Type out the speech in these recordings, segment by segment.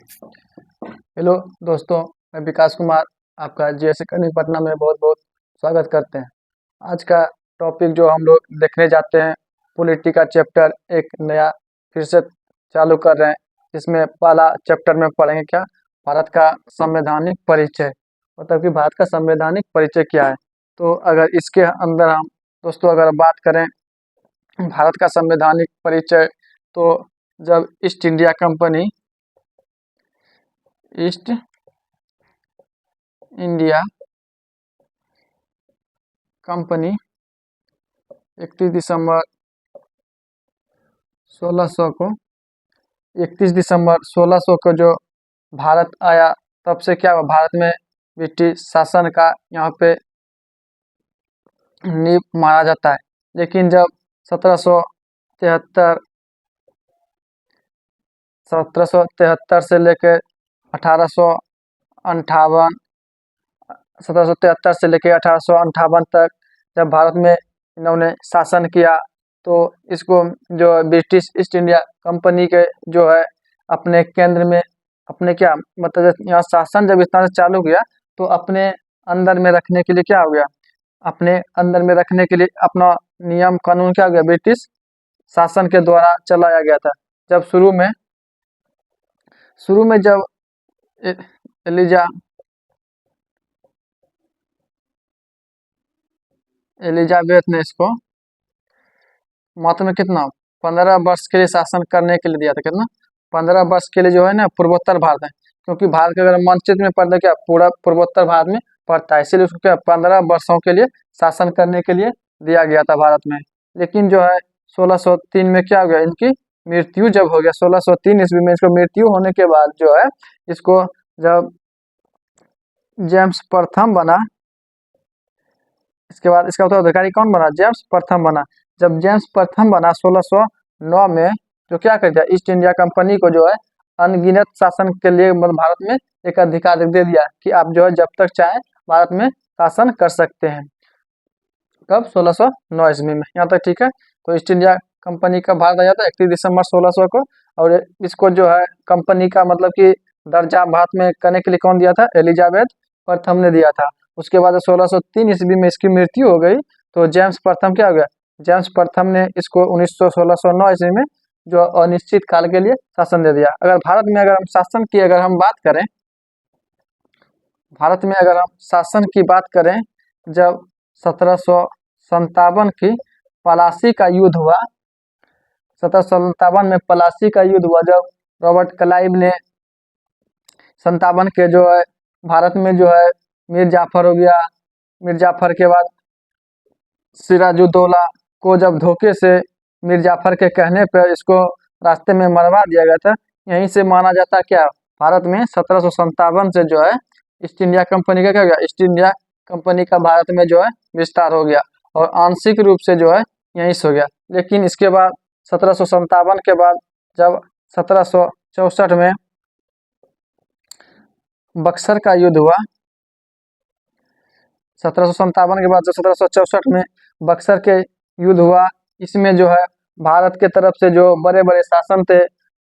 Hello दोस्तों, मैं विकास कुमार आपका जीएस एकेडमी पटना में बहुत बहुत स्वागत करते हैं। आज का टॉपिक जो हम लोग देखने जाते हैं, पॉलिटी का चैप्टर एक नया फिर से चालू कर रहे हैं। इसमें पहला चैप्टर में पढ़ेंगे क्या, भारत का संवैधानिक परिचय, मतलब कि भारत का संवैधानिक परिचय क्या है। तो अगर इसके अंदर हम दोस्तों अगर बात करें भारत का संवैधानिक परिचय, तो जब ईस्ट इंडिया कंपनी 31 दिसंबर 1600 को 31 दिसंबर 1600 को जो भारत आया, तब से क्या हुआ, भारत में ब्रिटिश शासन का यहाँ पे नींव मारा जाता है। लेकिन जब 1773 1773 से लेकर 1858 1773 से लेकर 1858 तक जब भारत में इन्होंने शासन किया, तो इसको जो ब्रिटिश ईस्ट इंडिया कंपनी के जो है अपने केंद्र में अपने क्या मतलब यहाँ शासन जब इस तरह से चालू किया, तो अपने अंदर में रखने के लिए क्या हो गया, अपने अंदर में रखने के लिए अपना नियम कानून क्या हो गया, ब्रिटिश शासन के द्वारा चलाया गया था। जब शुरू में जब ए- एलिजा एलिजाबेथ ने इसको मात्र में कितना 15 वर्ष के लिए शासन करने के लिए दिया था। कितना 15 वर्ष के लिए जो है ना पूर्वोत्तर भारत है, क्योंकि भारत के अगर मानचित्र में पड़ता है क्या, पूरा पूर्वोत्तर भारत में पड़ता है, इसीलिए उसको क्या 15 वर्षों के लिए शासन करने के लिए दिया गया था भारत में। लेकिन जो है 1603 में क्या हो गया, इनकी मृत्यु जब हो गया 1603 ईस्वी में, इसको मृत्यु होने के बाद जो है इसको जब जेम्स प्रथम बना, इसके बाद इसका उत्तराधिकारी कौन बना, जेम्स प्रथम बना। जब जेम्स प्रथम बना 1609 में, जो क्या कर दिया, ईस्ट इंडिया कंपनी को जो है अनगिनत शासन के लिए मतलब भारत में एक अधिकार दे दिया कि आप जो है जब तक चाहे भारत में शासन कर सकते हैं। कब 1609 ईस्वी में, यहाँ तक ठीक है। तो ईस्ट इंडिया कंपनी का भारत आया था 31 दिसंबर 1600 को, और इसको जो है कंपनी का मतलब कि दर्जा भारत में करने के लिए कौन दिया था, एलिजाबेथ प्रथम ने दिया था। उसके बाद 1603 ईस्वी में इसकी मृत्यु हो गई, तो जेम्स प्रथम क्या हो गया, जेम्स प्रथम ने इसको 1609 ईस्वी में जो अनिश्चित काल के लिए शासन दे दिया। अगर भारत में अगर हम शासन की अगर हम बात करें, भारत में अगर हम शासन की बात करें, जब 1757 की पलासी का युद्ध हुआ, 1757 में पलासी का युद्ध हुआ, जब रॉबर्ट क्लाइव ने 57 के जो है भारत में जो है मीर जाफर हो गया, मीर जाफर के बाद सिराजुद्दौला को जब धोखे से मीर जाफर के कहने पर इसको रास्ते में मरवा दिया गया था। यहीं से माना जाता क्या, भारत में 1757 से जो है ईस्ट इंडिया कंपनी का क्या हो गया, ईस्ट इंडिया कंपनी का भारत में जो है विस्तार हो गया, और आंशिक रूप से जो है यहीं से हो गया। लेकिन इसके बाद 1757 के बाद जब 1764 में बक्सर का युद्ध हुआ, 1757 के बाद जब 1764 में बक्सर के युद्ध हुआ, इसमें जो है भारत के तरफ से जो बड़े बड़े शासन थे,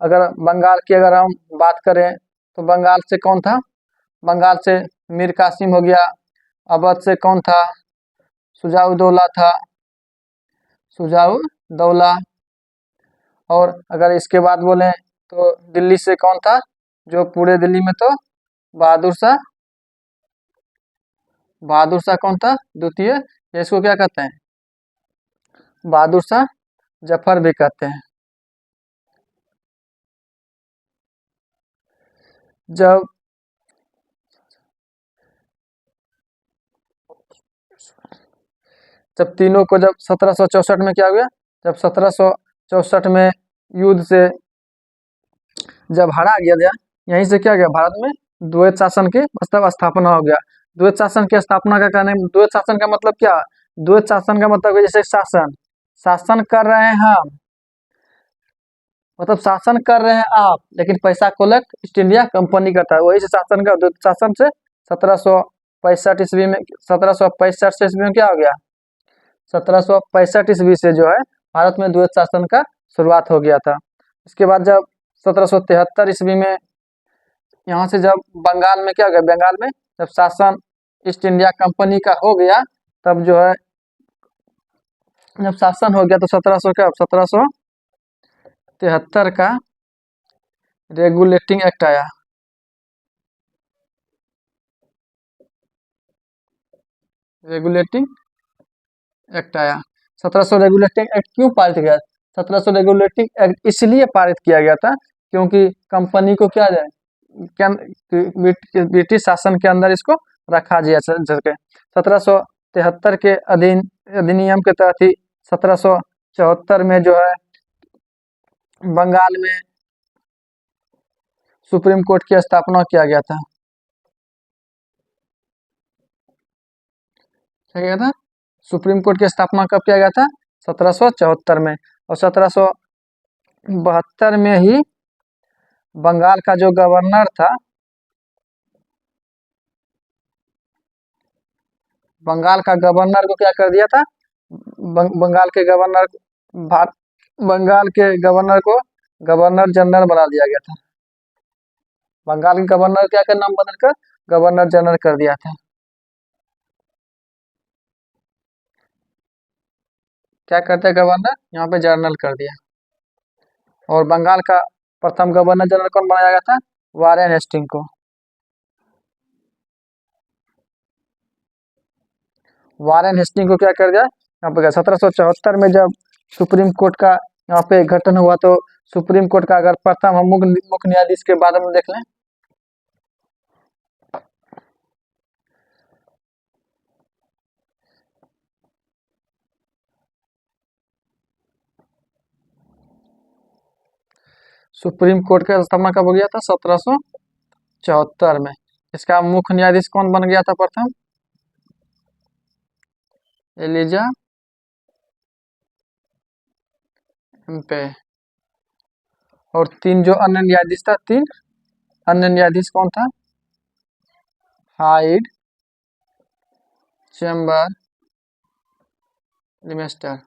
अगर बंगाल की अगर हम बात करें, तो बंगाल से कौन था, बंगाल से मीर कासिम हो गया। अवध से कौन था, सुजाउद्दौला था, सुजाउद्दौला। और अगर इसके बाद बोलें तो दिल्ली से कौन था, जो पूरे दिल्ली में, तो बहादुर शाह, बहादुर शाह कौन था, द्वितीय, या इसको क्या कहते हैं, बहादुर शाह जफर भी कहते हैं। जब जब तीनों को जब 1764 में क्या हुआ, जब 1764 में युद्ध से जब हरा गया गया, यहीं से क्या गया, भारत में द्वैत शासन की मतलब स्थापना हो गया। द्वैत शासन की स्थापना का कहने, द्वैत शासन का मतलब क्या, द्वैत शासन का मतलब है जैसे शासन शासन कर रहे हैं हम, मतलब शासन कर रहे हैं आप, लेकिन पैसा कलेक्ट ईस्ट इंडिया कंपनी करता है, वही से शासन का द्वैत शासन से 1765 ईस्वी में, 1765 ईस्वी में क्या हो गया, 1765 ईस्वी से जो है भारत में द्वैत शासन का शुरुआत हो गया था। इसके बाद जब 1773 ईस्वी में यहाँ से जब बंगाल में क्या हो गया, बंगाल में जब शासन ईस्ट इंडिया कंपनी का हो गया, तब जो है जब शासन हो गया तो 1773 का रेगुलेटिंग एक्ट आया। रेगुलेटिंग एक्ट आया। 1700 रेगुलेटिंग एक्ट क्यों पारित किया? 1700 रेगुलेटिंग एक्ट इसलिए पारित किया गया था क्योंकि कंपनी को क्या है, ब्रिटिश शासन के अंदर इसको रखा गया। 1773 के अधिनियम के तहत ही 1774 में जो है बंगाल में सुप्रीम कोर्ट की स्थापना किया गया था। क्या गया था? सुप्रीम कोर्ट की स्थापना कब किया गया था? 1774 में। और 1772 में ही बंगाल का जो गवर्नर था, बंगाल का गवर्नर को क्या कर दिया था? बंगाल के गवर्नर बंगाल के गवर्नर को गवर्नर जनरल बना दिया गया था। बंगाल के गवर्नर क्या का नाम बदलकर गवर्नर जनरल कर दिया था। क्या करते हैं गवर्नर, यहाँ पे जनरल कर दिया। और बंगाल का प्रथम गवर्नर जनरल कौन बनाया गया था? वारेन हेस्टिंग को। वारेन हेस्टिंग को क्या कर दिया यहाँ पे? 1774 में जब सुप्रीम कोर्ट का यहाँ पे गठन हुआ, तो सुप्रीम कोर्ट का अगर प्रथम हम मुख्य न्यायाधीश के बारे में देख लें, सुप्रीम कोर्ट का स्थापना कब हो गया था? 1774 में। इसका मुख्य न्यायाधीश कौन बन गया था प्रथम? एलिजा एम्पे। और 3 जो अन्य न्यायाधीश था, 3 अन्य न्यायाधीश कौन था? Hide, chamber, लिमेस्टर।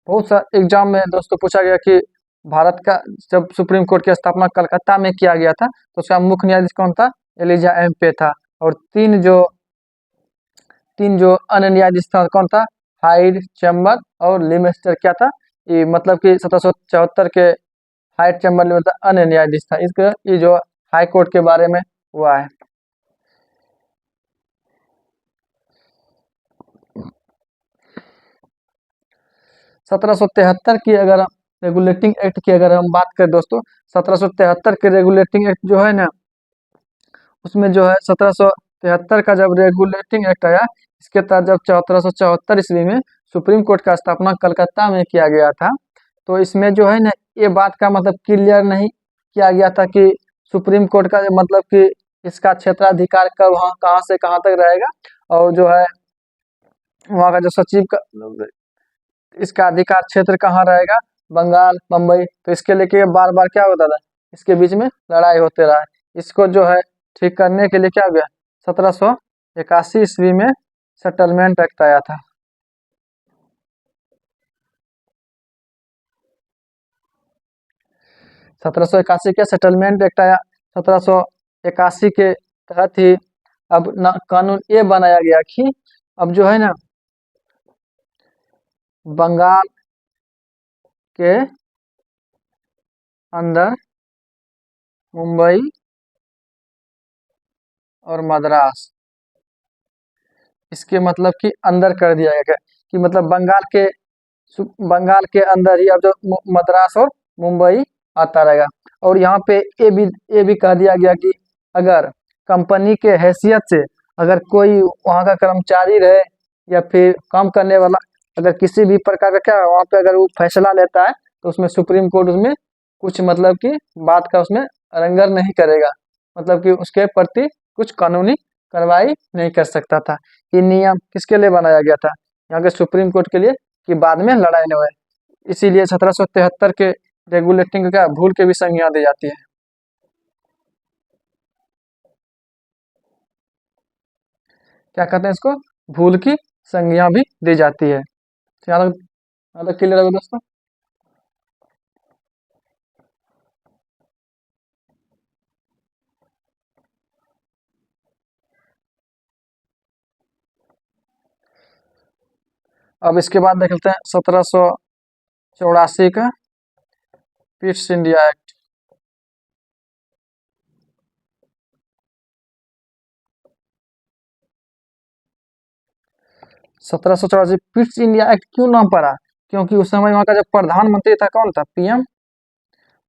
बहुत सा एग्जाम में दोस्तों पूछा गया कि भारत का जब सुप्रीम कोर्ट की स्थापना कलकत्ता में किया गया था, तो उसका मुख्य न्यायाधीश कौन था? एलिजा एम्पे था। और 3 जो अन्य न्यायाधीश था कौन था? हाइड, चैम्बर और लिमेस्टर। क्या था ये? मतलब कि 1774 के हाइड, चैम्बर, लिमेस्टर अन्य न्यायाधीश था। इसका ये जो हाई कोर्ट के बारे में हुआ है। 1773 की अगर रेगुलेटिंग एक्ट की अगर हम बात करें दोस्तों, 1773 के रेगुलेटिंग एक्ट जो है ना, उसमें जो है 1773 का जब रेगुलेटिंग एक्ट आया, इसके तहत जब 1774 ईस्वी में सुप्रीम कोर्ट का स्थापना कलकत्ता में किया गया था, तो इसमें जो है ना ये बात का मतलब क्लियर नहीं किया गया था कि सुप्रीम कोर्ट का मतलब कि इसका क्षेत्राधिकार कब वहाँ कहाँ से कहाँ तक रहेगा, और जो है वहाँ का जो सचिव का इसका अधिकार क्षेत्र कहाँ रहेगा, बंगाल, मुंबई। तो इसके लेके बार बार क्या होता था, इसके बीच में लड़ाई होते रहा। इसको जो है ठीक करने के लिए क्या हो गया, 1781 ईस्वी में सेटलमेंट एक्ट आया था। सत्रह सौ इक्यासी के सेटलमेंट एक्ट आया। 1781 के तहत ही अब कानून ये बनाया गया कि अब जो है ना बंगाल के अंदर मुंबई और मद्रास, इसके मतलब कि अंदर कर दिया गया कि मतलब बंगाल के अंदर ही अब जो मद्रास और मुंबई आता रहेगा। और यहाँ पे ये भी कह दिया गया कि अगर कंपनी के हैसियत से अगर कोई वहाँ का कर्मचारी रहे या फिर काम करने वाला, अगर किसी भी प्रकार का क्या वहाँ पे अगर वो फैसला लेता है, तो उसमें सुप्रीम कोर्ट उसमें कुछ मतलब कि बात का उसमें रंगर नहीं करेगा, मतलब कि उसके प्रति कुछ कानूनी कार्रवाई नहीं कर सकता था। ये नियम किसके लिए बनाया गया था? यहाँ के सुप्रीम कोर्ट के लिए, कि बाद में लड़ाई न होए। इसीलिए 1773 के रेगुलेटिंग का भूल के भी संज्ञा दी जाती है। क्या कहते हैं इसको? भूल की संज्ञा भी दी जाती है। तो यहाँ तक क्लियर होगा दोस्तों। अब इसके बाद देख लेते हैं 1784 का Pitt's India act. 1784 Pitt's India act क्यों नाम पड़ा? क्योंकि उस समय वहाँ का जो प्रधानमंत्री था कौन था? पीएम।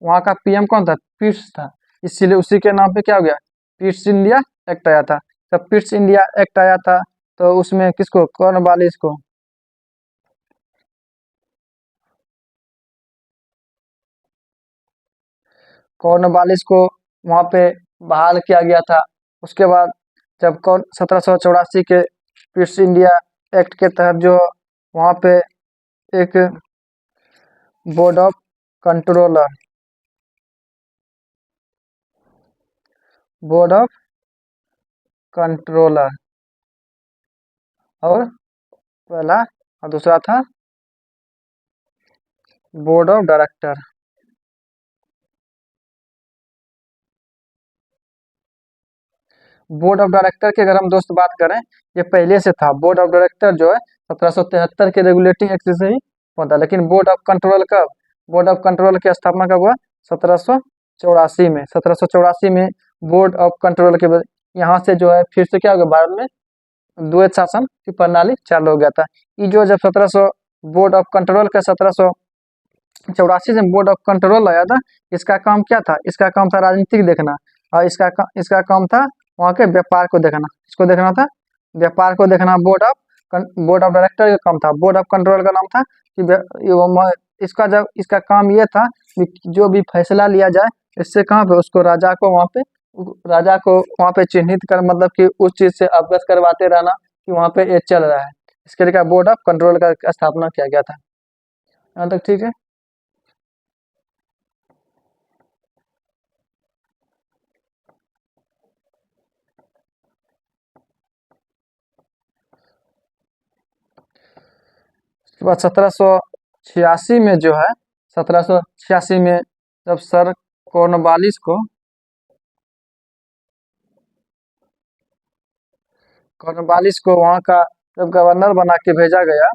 वहाँ का पीएम कौन था? पीट्स था। इसीलिए उसी के नाम पे क्या हो गया? पीट्स इंडिया एक्ट आया था। जब पीट्स इंडिया एक्ट आया था तो उसमें किसको? कॉर्नवालिस को। कॉर्नवालिस को वहाँ पे बहाल किया गया था। उसके बाद जब कौन 1784 के पीट्स इंडिया एक्ट के तहत जो वहाँ पे एक board of controller board of controller और पहला और दूसरा था board of director. Board of director की अगर हम दोस्त बात करें, ये पहले से था। बोर्ड ऑफ डायरेक्टर जो है 1773 के रेगुलेटिंग एक्ट से ही होता, लेकिन बोर्ड ऑफ कंट्रोल कब? बोर्ड ऑफ कंट्रोल की स्थापना कब हुआ? 1784 में। 1784 में बोर्ड ऑफ कंट्रोल के यहाँ से जो है फिर से क्या हो गया? भारत में द्वैत शासन की प्रणाली चालू हो गया था। ये जो जब 1700 बोर्ड ऑफ कंट्रोल का 1784 से बोर्ड ऑफ कंट्रोल आया था, इसका काम क्या था? इसका काम था राजनीतिक देखना, और इसका काम था वहाँ के व्यापार को देखना। इसको देखना था व्यापार को देखना। बोर्ड ऑफ डायरेक्टर का काम था। बोर्ड ऑफ कंट्रोल का नाम था कि इसका जब इसका काम ये था कि जो भी फैसला लिया जाए इससे कहाँ पे उसको राजा को वहाँ पे चिन्हित कर, मतलब कि उस चीज से अवगत करवाते रहना कि वहाँ पे ये चल रहा है। इसके लिए बोर्ड ऑफ कंट्रोल का स्थापना किया गया था। यहाँ तक ठीक है। उसके बाद 1786 में जो है 1786 में जब सर कॉर्नवालिस को वहाँ का जब गवर्नर बना के भेजा गया,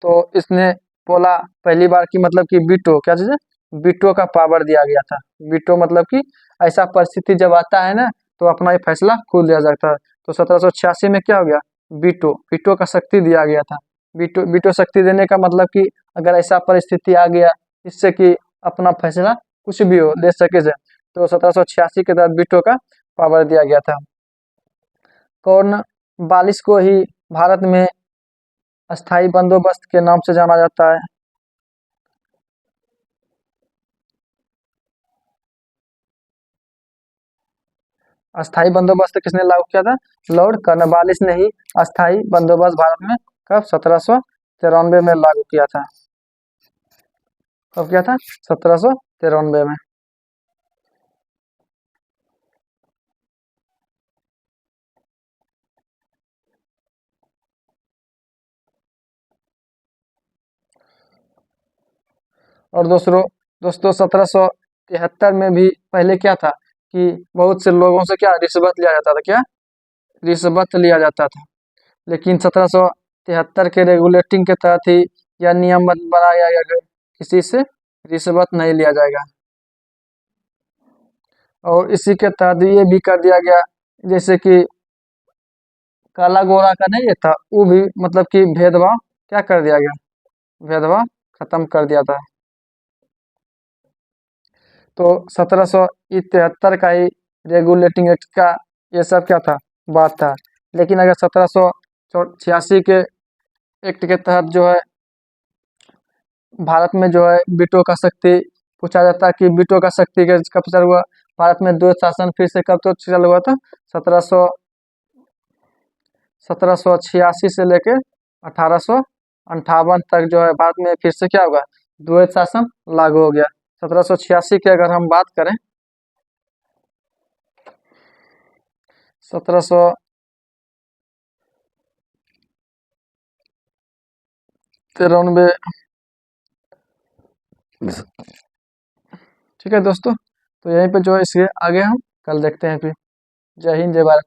तो इसने बोला पहली बार की, मतलब कि बीटो क्या चीज है? बीटो का पावर दिया गया था। बीटो मतलब कि ऐसा परिस्थिति जब आता है ना, तो अपना ये फैसला खुद लिया जाता है। तो 1786 में क्या हो गया? बीटो बीटो का शक्ति दिया गया था। बीटो बीटो शक्ति देने का मतलब कि अगर ऐसा परिस्थिति आ गया इससे कि अपना फैसला कुछ भी हो ले सके से, तो 1786 के तहत बीटो का पावर दिया गया था। कॉर्नवालिस को ही भारत में अस्थाई बंदोबस्त के नाम से जाना जाता है। अस्थाई बंदोबस्त किसने लागू किया था? लॉर्ड कॉर्नवालिस ने ही अस्थाई बंदोबस्त भारत में कब? 1793 में लागू किया था। कब किया था? 1793 में। और दोस्तों 1773 में भी पहले क्या था कि बहुत से लोगों से क्या रिश्वत लिया जाता था? क्या रिश्वत लिया जाता था? लेकिन 1773 के रेगुलेटिंग के तहत ही यह नियम बनाया गया कि किसी से रिश्वत नहीं लिया जाएगा। और इसी के तहत ये भी कर दिया गया, जैसे कि काला गोरा का नहीं ये था, वो भी मतलब कि भेदभाव क्या कर दिया गया? भेदभाव खत्म कर दिया था। तो 1773 का ही रेगुलेटिंग एक्ट का ये सब क्या था? बात था। लेकिन अगर 1786 के एक्ट के तहत जो है भारत में जो है बीटो का शक्ति पूछा जाता है कि बीटो का शक्ति कब चालू हुआ? भारत में द्वैत शासन फिर से कब तो चालू हुआ था? 1786 से लेकर 1858 तक जो है भारत में फिर से क्या होगा? द्वैत शासन लागू हो गया। 1786 की अगर हम बात करें, 1700 1786 93। ठीक है दोस्तों, तो यहीं पे जो है इसके आगे हम कल देखते हैं फिर। जय हिंद, जय भारत।